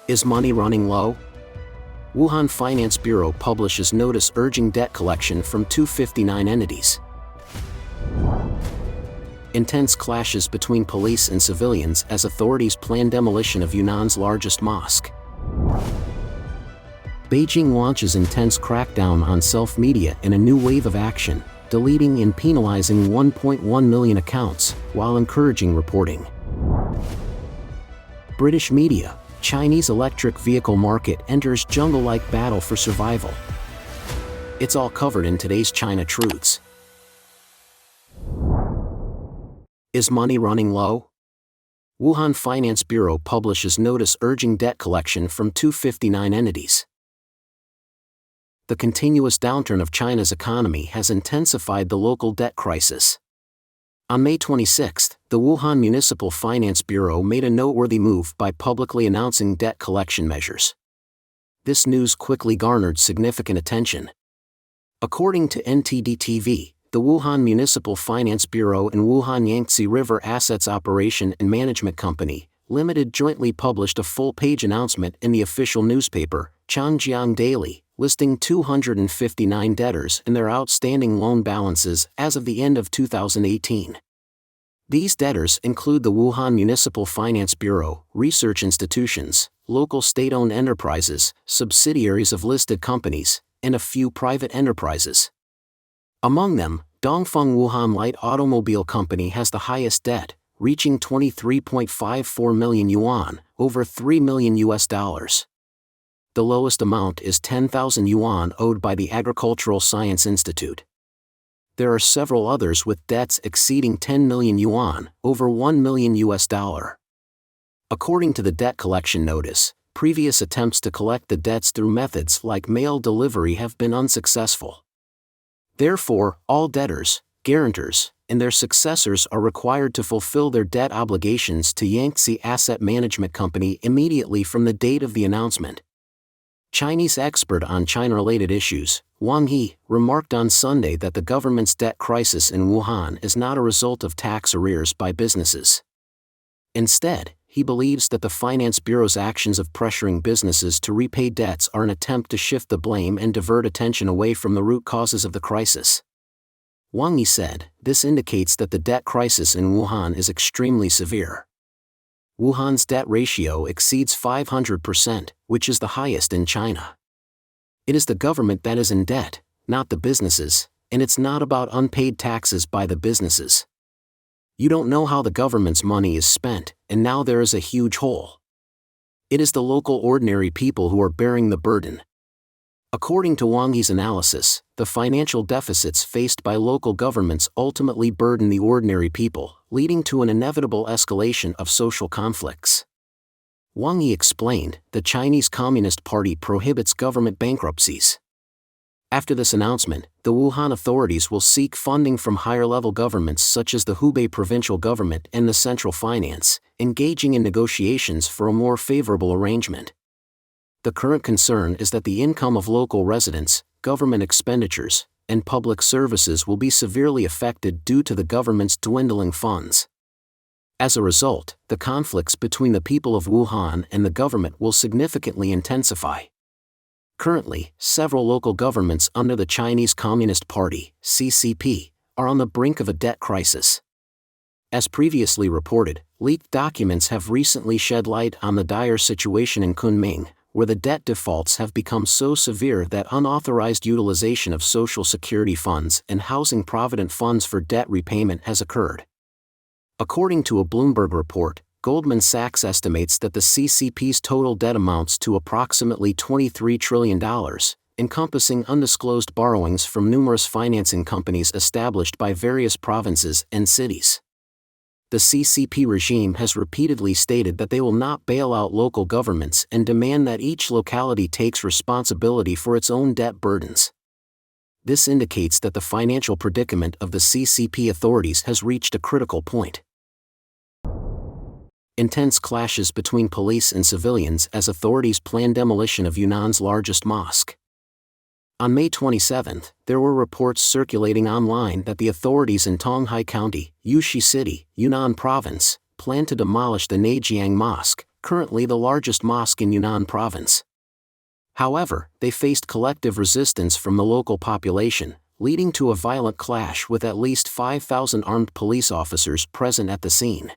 Is money running low? Wuhan Finance Bureau publishes notice urging debt collection from 259 entities. Intense clashes between police and civilians as authorities plan demolition of Yunnan's largest mosque. Beijing launches intense crackdown on SelfMedia in a new wave of action, deleting and penalizing 1.1 million accounts, while encouraging reporting. British media: Chinese electric vehicle market enters jungle-like battle for survival. It's all covered in today's China Truths. Is money running low? Wuhan Finance Bureau publishes notice urging debt collection from 259 entities. The continuous downturn of China's economy has intensified the local debt crisis. On May 26, the Wuhan Municipal Finance Bureau made a noteworthy move by publicly announcing debt collection measures. This news quickly garnered significant attention. According to NTD-TV, the Wuhan Municipal Finance Bureau and Wuhan Yangtze River Assets Operation and Management Company, Limited jointly published a full-page announcement in the official newspaper, Changjiang Daily, listing 259 debtors and their outstanding loan balances as of the end of 2018. These debtors include the Wuhan Municipal Finance Bureau, research institutions, local state-owned enterprises, subsidiaries of listed companies, and a few private enterprises. Among them, Dongfeng Wuhan Light Automobile Company has the highest debt, reaching 23.54 million yuan, over $3 million. The lowest amount is 10,000 yuan owed by the Agricultural Science Institute. There are several others with debts exceeding 10 million yuan, over $1 million. According to the debt collection notice, previous attempts to collect the debts through methods like mail delivery have been unsuccessful. Therefore, all debtors, guarantors, and their successors are required to fulfill their debt obligations to Yangtze Asset Management Company immediately from the date of the announcement. Chinese expert on China-related issues, Wang He, remarked on Sunday that the government's debt crisis in Wuhan is not a result of tax arrears by businesses. Instead, he believes that the Finance Bureau's actions of pressuring businesses to repay debts are an attempt to shift the blame and divert attention away from the root causes of the crisis. Wang Yi said, "This indicates that the debt crisis in Wuhan is extremely severe. Wuhan's debt ratio exceeds 500%, which is the highest in China. It is the government that is in debt, not the businesses, and it's not about unpaid taxes by the businesses. You don't know how the government's money is spent, and now there is a huge hole. It is the local ordinary people who are bearing the burden." According to Wang Yi's analysis, the financial deficits faced by local governments ultimately burden the ordinary people, leading to an inevitable escalation of social conflicts. Wang Yi explained, the Chinese Communist Party prohibits government bankruptcies. After this announcement, the Wuhan authorities will seek funding from higher-level governments such as the Hubei provincial government and the central finance, engaging in negotiations for a more favorable arrangement. The current concern is that the income of local residents, government expenditures, and public services will be severely affected due to the government's dwindling funds. As a result, the conflicts between the people of Wuhan and the government will significantly intensify. Currently, several local governments under the Chinese Communist Party, CCP, are on the brink of a debt crisis. As previously reported, leaked documents have recently shed light on the dire situation in Kunming, where the debt defaults have become so severe that unauthorized utilization of Social Security funds and Housing Provident funds for debt repayment has occurred. According to a Bloomberg report, Goldman Sachs estimates that the CCP's total debt amounts to approximately $23 trillion, encompassing undisclosed borrowings from numerous financing companies established by various provinces and cities. The CCP regime has repeatedly stated that they will not bail out local governments and demand that each locality takes responsibility for its own debt burdens. This indicates that the financial predicament of the CCP authorities has reached a critical point. Intense clashes between police and civilians as authorities plan demolition of Yunnan's largest mosque. On May 27, there were reports circulating online that the authorities in Tonghai County, Yushi City, Yunnan Province, plan to demolish the Neijiang Mosque, currently the largest mosque in Yunnan province. However, they faced collective resistance from the local population, leading to a violent clash with at least 5,000 armed police officers present at the scene.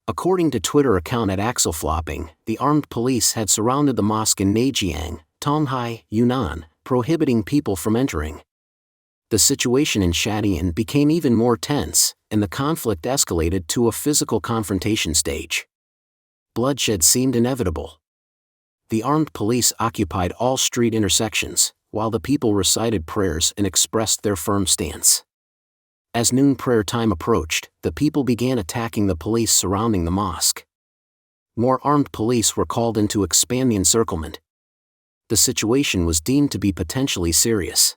According to Twitter account @AxelFlopping, the armed police had surrounded the mosque in Neijiang, Tonghai, Yunnan, prohibiting people from entering. The situation in Shadian became even more tense, and the conflict escalated to a physical confrontation stage. Bloodshed seemed inevitable. The armed police occupied all street intersections, while the people recited prayers and expressed their firm stance. As noon prayer time approached, the people began attacking the police surrounding the mosque. More armed police were called in to expand the encirclement. The situation was deemed to be potentially serious.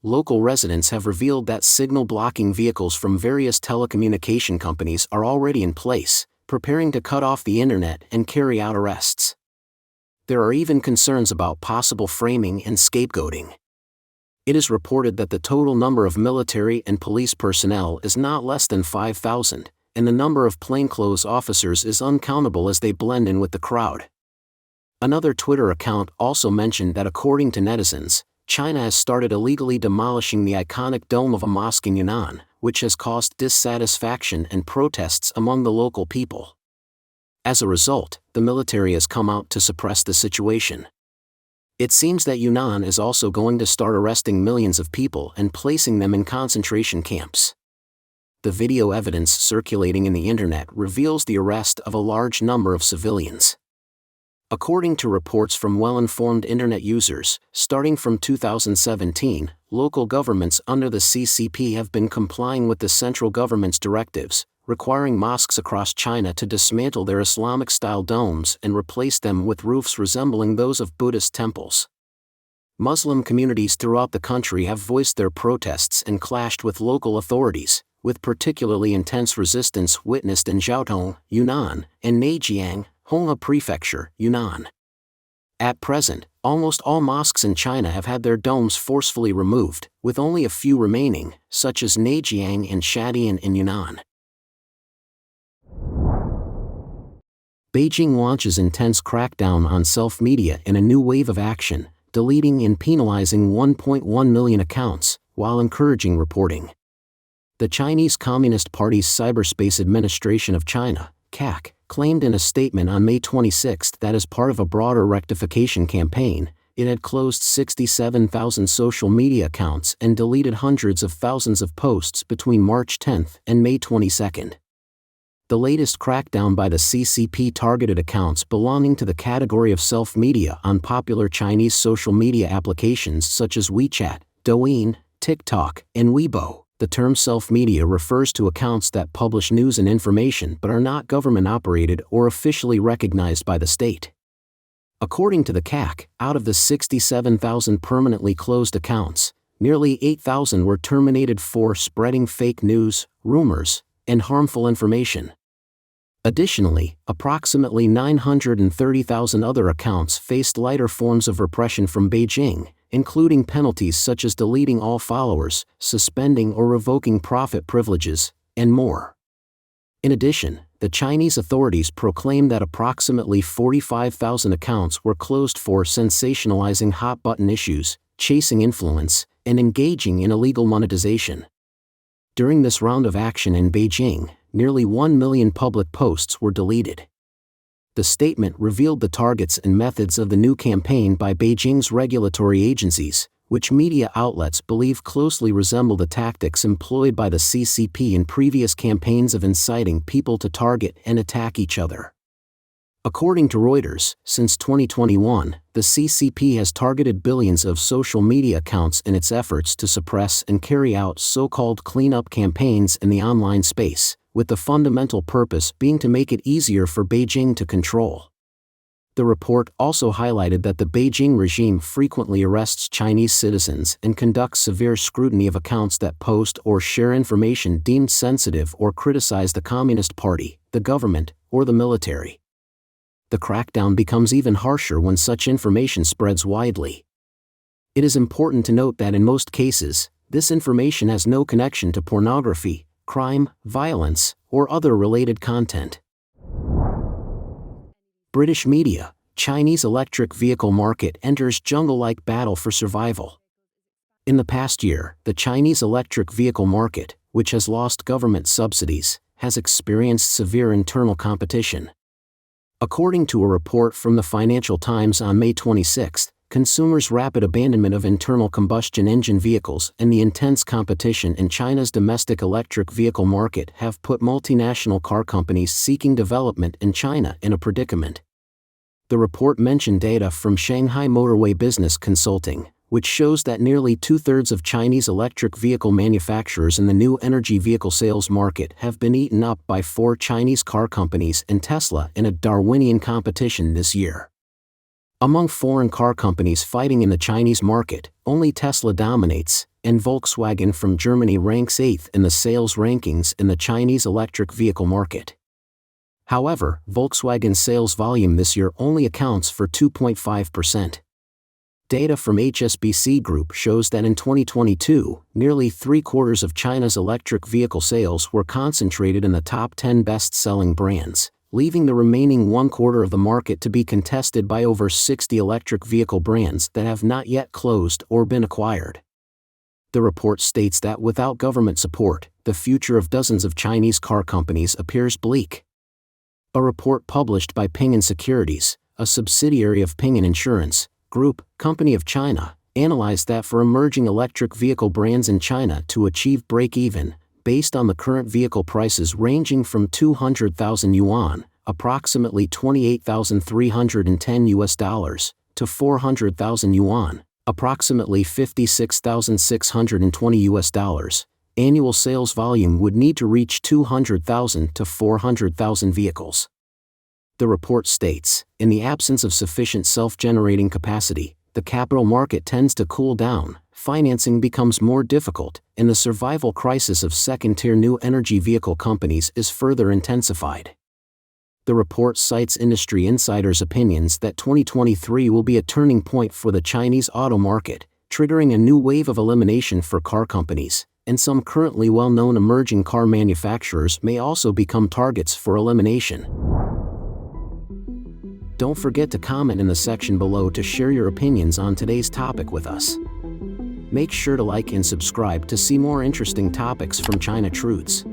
Local residents have revealed that signal-blocking vehicles from various telecommunication companies are already in place, preparing to cut off the internet and carry out arrests. There are even concerns about possible framing and scapegoating. It is reported that the total number of military and police personnel is not less than 5,000, and the number of plainclothes officers is uncountable as they blend in with the crowd. Another Twitter account also mentioned that according to netizens, China has started illegally demolishing the iconic dome of a mosque in Yunnan, which has caused dissatisfaction and protests among the local people. As a result, the military has come out to suppress the situation. It seems that Yunnan is also going to start arresting millions of people and placing them in concentration camps. The video evidence circulating in the internet reveals the arrest of a large number of civilians. According to reports from well-informed internet users, starting from 2017, local governments under the CCP have been complying with the central government's directives, requiring mosques across China to dismantle their Islamic-style domes and replace them with roofs resembling those of Buddhist temples. Muslim communities throughout the country have voiced their protests and clashed with local authorities, with particularly intense resistance witnessed in Jiaotong, Yunnan, and Neijiang, Honghe Prefecture, Yunnan. At present, almost all mosques in China have had their domes forcefully removed, with only a few remaining, such as Neijiang and Shadian in Yunnan. Beijing launches intense crackdown on SelfMedia in a new wave of action, deleting and penalizing 1.1 million accounts, while encouraging reporting. The Chinese Communist Party's Cyberspace Administration of China, CAC, claimed in a statement on May 26 that as part of a broader rectification campaign, it had closed 67,000 social media accounts and deleted hundreds of thousands of posts between March 10 and May 22. The latest crackdown by the CCP targeted accounts belonging to the category of self-media on popular Chinese social media applications such as WeChat, Douyin, TikTok, and Weibo. The term self-media refers to accounts that publish news and information but are not government-operated or officially recognized by the state. According to the CAC, out of the 67,000 permanently closed accounts, nearly 8,000 were terminated for spreading fake news, rumors, and harmful information. Additionally, approximately 930,000 other accounts faced lighter forms of repression from Beijing, including penalties such as deleting all followers, suspending or revoking profit privileges, and more. In addition, the Chinese authorities proclaimed that approximately 45,000 accounts were closed for sensationalizing hot-button issues, chasing influence, and engaging in illegal monetization. During this round of action in Beijing, nearly 1 million public posts were deleted. The statement revealed the targets and methods of the new campaign by Beijing's regulatory agencies, which media outlets believe closely resemble the tactics employed by the CCP in previous campaigns of inciting people to target and attack each other. According to Reuters, since 2021, the CCP has targeted billions of social media accounts in its efforts to suppress and carry out so-called cleanup campaigns in the online space, with the fundamental purpose being to make it easier for Beijing to control. The report also highlighted that the Beijing regime frequently arrests Chinese citizens and conducts severe scrutiny of accounts that post or share information deemed sensitive or criticize the Communist Party, the government, or the military. The crackdown becomes even harsher when such information spreads widely. It is important to note that in most cases, this information has no connection to pornography, crime, violence, or other related content. British media, Chinese electric vehicle market enters jungle-like battle for survival. In the past year, the Chinese electric vehicle market, which has lost government subsidies, has experienced severe internal competition. According to a report from the Financial Times on May 26, consumers' rapid abandonment of internal combustion engine vehicles and the intense competition in China's domestic electric vehicle market have put multinational car companies seeking development in China in a predicament. The report mentioned data from Shanghai Motorway Business Consulting, which shows that nearly two-thirds of Chinese electric vehicle manufacturers in the new energy vehicle sales market have been eaten up by 4 Chinese car companies and Tesla in a Darwinian competition this year. Among foreign car companies fighting in the Chinese market, only Tesla dominates, and Volkswagen from Germany ranks 8th in the sales rankings in the Chinese electric vehicle market. However, Volkswagen's sales volume this year only accounts for 2.5%. Data from HSBC Group shows that in 2022, nearly 3/4 of China's electric vehicle sales were concentrated in the top 10 best-selling brands, leaving the remaining 1/4 of the market to be contested by over 60 electric vehicle brands that have not yet closed or been acquired. The report states that without government support, the future of dozens of Chinese car companies appears bleak. A report published by Ping An Securities, a subsidiary of Ping An Insurance Group, Company of China, analyzed that for emerging electric vehicle brands in China to achieve break-even, based on the current vehicle prices ranging from 200,000 yuan, approximately $28,310 to 400,000 yuan, approximately $56,620, annual sales volume would need to reach 200,000 to 400,000 vehicles. The report states, in the absence of sufficient self-generating capacity, the capital market tends to cool down, financing becomes more difficult, and the survival crisis of second-tier new energy vehicle companies is further intensified. The report cites industry insiders' opinions that 2023 will be a turning point for the Chinese auto market, triggering a new wave of elimination for car companies, and some currently well-known emerging car manufacturers may also become targets for elimination. Don't forget to comment in the section below to share your opinions on today's topic with us. Make sure to like and subscribe to see more interesting topics from China Truths.